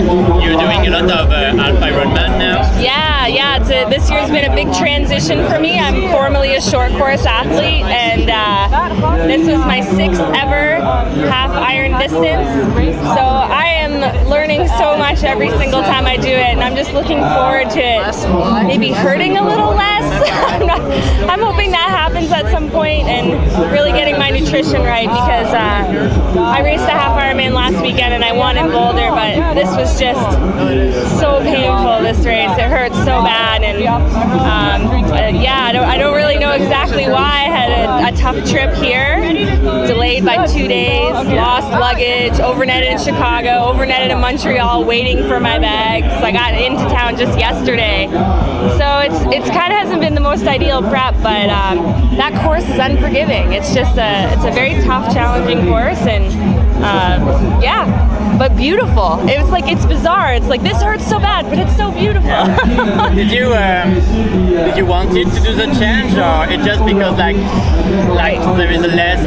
You're doing a lot of half Ironman now? Yeah. This year's been a big transition for me. I'm formerly a short course athlete, and this was my 6th ever half Iron distance. So I am learning so much every single time I do it, and I'm just looking forward to it maybe hurting a little less. I'm hoping that happens at some point, and really getting my nutrition right, because I raced a half Ironman last weekend and I won in Boulder, but this was just so painful, this race. It hurt so bad, and yeah, I don't really know exactly why. I had a tough trip here, delayed by 2 days, lost luggage, overnetted in Chicago, overnetted in Montreal, waiting for my bags. I got into town just yesterday. So it's kind of hasn't been the most ideal prep, but that course is unforgiving. It's just it's a very tough, challenging course, and yeah, but beautiful. It was like, it's bizarre. It's like, this hurts so bad, but it's so beautiful. Did you want it to do the change, or it just because like there is less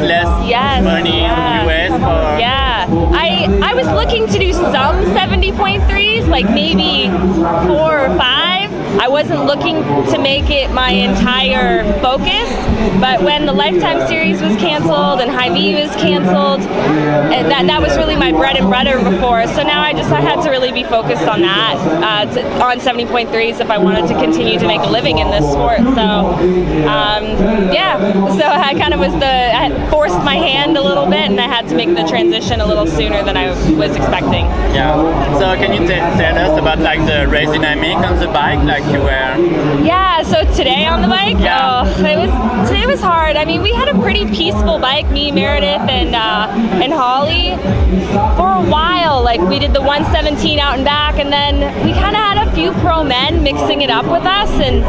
money in the US? Or? Yeah, I was looking to do some 70.3s, like maybe 4 or 5. I wasn't looking to make it my entire focus, but when the Lifetime Series was canceled and Hy-Vee was canceled, and that was really my bread and butter before. So now I had to really be focused on that, on 70.3s if I wanted to continue to make a living in this sport. So yeah, so I kind of I forced my hand a little bit, and I had to make the transition a little sooner than I was expecting. Yeah. So can you tell us about like the race dynamic on the bike, like you were? Yeah. So today on the bike, today was hard. I mean, we had a pretty peaceful bike, me, Meredith, and Holly, for a while. Like, we did the 117 out and back, and then we kind of had a few pro men mixing it up with us, and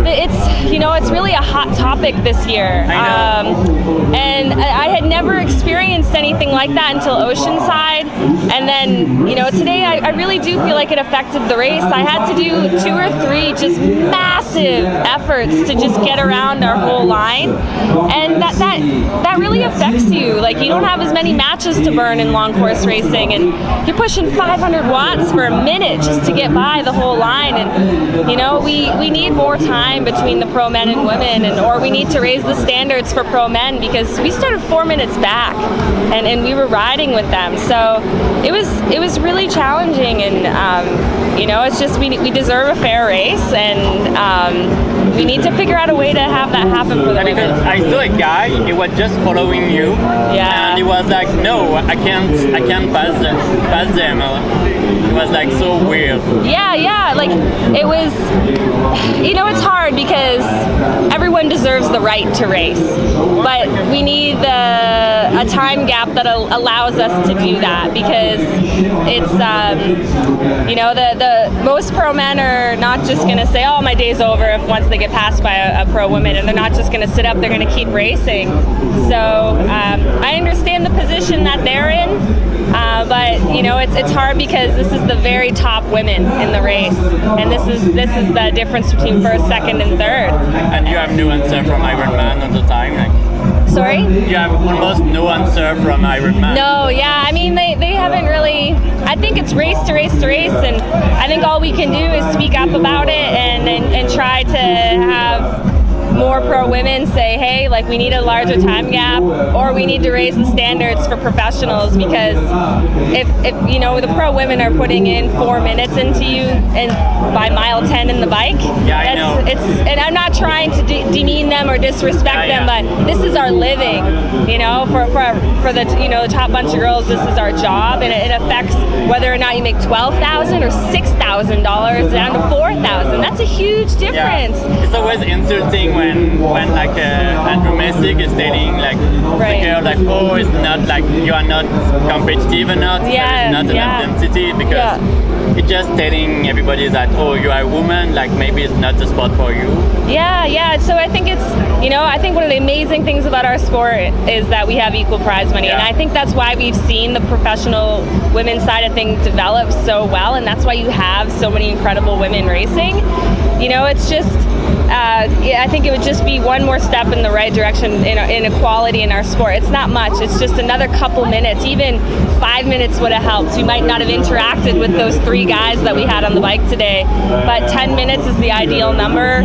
it's really a hot topic this year. And I had never experienced anything like that until Oceanside, and then today I really do feel like it affected the race. I had to do 2 or 3 just massive efforts to just get around our whole line, and that really affects you. Like, you don't have as many matches to burn in long course racing, and you're pushing 500 watts for a minute just to get by the whole line. And we need more time between the pro men and women, or we need to raise the standards for pro men, because we started 4 minutes back, and we were riding with them. So it was really challenging, and it's just we deserve a fair race, and we need to figure out a way to have that happen for the women. Because I saw a guy, he was just following you, and he was like, no, I can't pass them. It was like so weird. Yeah, like it was, it's hard because everyone deserves the right to race, but we need a time gap that allows us to do that, because it's, the most pro men are not just going to say, oh, my day's over if once they get passed by a pro woman, and they're not just going to sit up, they're going to keep racing. So I understand the position that they're in, but it's hard because this is the very top women in the race, and this is the difference between first, second, and third. And you have no answer from Ironman all the time, like? Sorry? You have almost no answer from Ironman. No, yeah, I mean they haven't really. I think it's race to race to race, and I think all we can do is speak up about it and try to have more pro women say, hey, like, we need a larger time gap, or we need to raise the standards for professionals, because if the pro women are putting in 4 minutes into you and by mile 10 in the bike, I know. And I'm not trying to demean them or disrespect them, but this is our living, for the top bunch of girls, this is our job, and it affects whether or not you make $12,000 or $6,000 down to $4,000. That's a huge difference. Yeah. It's always insulting when like Andrew Messick is telling like the girl, like, oh, it's not like you are not competitive enough, it's not an identity, because it's just telling everybody that, oh, you are a woman, like maybe it's not the sport for you. Yeah. So I think it's, I think one of the amazing things about our sport is that we have equal prize money, and I think that's why we've seen the professional women's side of things develop so well, and that's why you have so many incredible women racing. It's just, I think it would just be one more step in the right direction in equality in our sport. It's not much. It's just another couple minutes. Even 5 minutes would have helped. We might not have interacted with those 3 guys that we had on the bike today, but 10 minutes is the ideal number.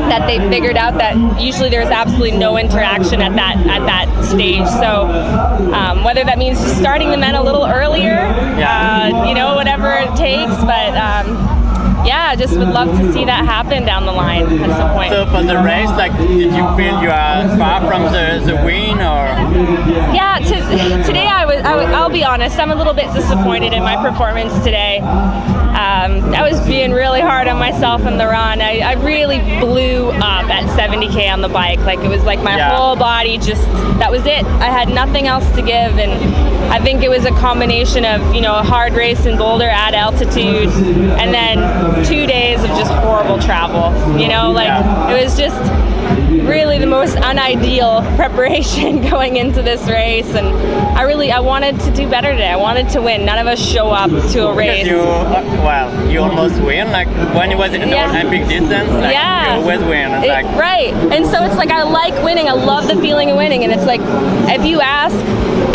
That they figured out that usually there's absolutely no interaction at that stage. So whether that means just starting the men a little earlier, you know, whatever it takes, but yeah, I just would love to see that happen down the line at some point. So for the race, like, did you feel you are far from the win, or? Yeah, today I'll be honest, I'm a little bit disappointed in my performance today. I was being really hard on myself in the run. I really blew up at 70K on the bike. Like, it was like my whole body just, that was it. I had nothing else to give, and I think it was a combination of, you know, a hard race in Boulder at altitude, and then 2 days of just horrible travel. You know, like, it was just really the most unideal preparation going into this race, and I wanted to do better today. I wanted to win. None of us show up to a race. Because you almost win, like when it was in the Olympic distance, like you always win. Right, and so it's like, I like winning. I love the feeling of winning, and it's like, if you ask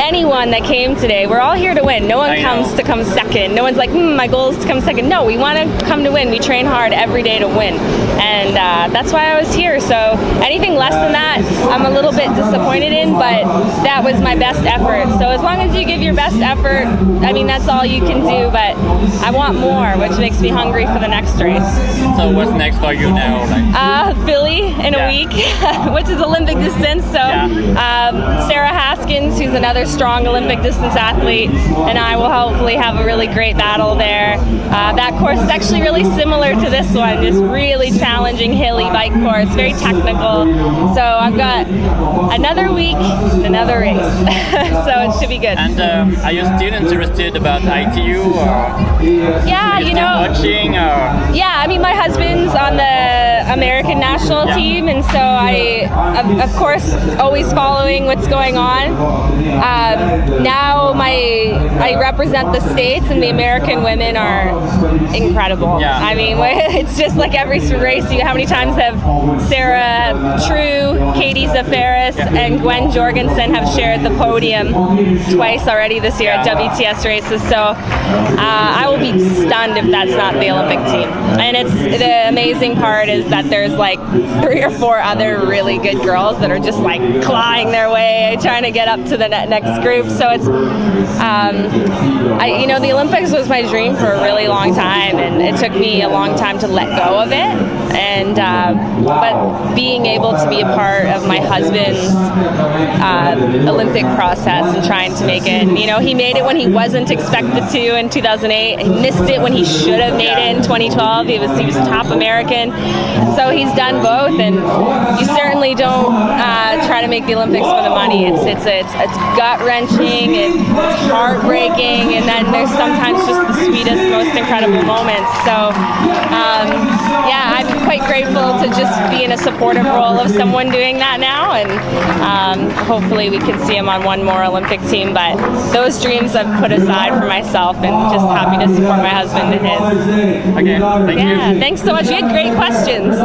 anyone that came today, we're all here to win. No one comes to come second. No one's like, my goal is to come second. No, we want to come to win. We train hard every day to win, and that's why I was here. So anything less than that, I'm a little bit disappointed in, but that was my best effort. So as long as you give your best effort, I mean, that's all you can do, but I want more, which makes me hungry for the next race. So what's next for you now? Like? Philly in a week, which is Olympic distance. So Sarah Haskins, who's another strong Olympic distance athlete, and I will hopefully have a really great battle there. That course is actually really similar to this one, just really challenging hilly bike course, very technical. So I've got another week, another race, so it should be good. And are you still interested about ITU, or you know, watching, or? Yeah, I mean, my husband's on the American national team, and so I, of course, always following what's going on. Now I represent the States, and the American women are incredible. I mean, it's just like every race. How many times have Sarah True, Katie Zaferis, and Gwen Jorgensen have shared the podium twice already this year at WTS races? So I will be stunned if that's not the Olympic team. And it's the amazing part is that there's like 3 or 4 other really good girls that are just like clawing their way, trying to get up to the next group. So it's, you know, the Olympics was my dream for a really long time, and it took me a long time to let go of it. And but being able to be a part of my husband's Olympic process and trying to make it, you know, he made it when he wasn't expected to in 2008. He missed it when he should have made it in 2012. He was top American, so he's done both. And you certainly don't try to make the Olympics for the money. It's gut wrenching, it's heartbreaking, and then there's sometimes just the sweetest, most incredible moments. So yeah, I'm quite grateful to just be in a supportive role of someone doing that now, and hopefully we can see him on one more Olympic team. But those dreams I've put aside for myself, and just happy to support my husband and his. Okay, thank you. Thanks so much. You had great questions.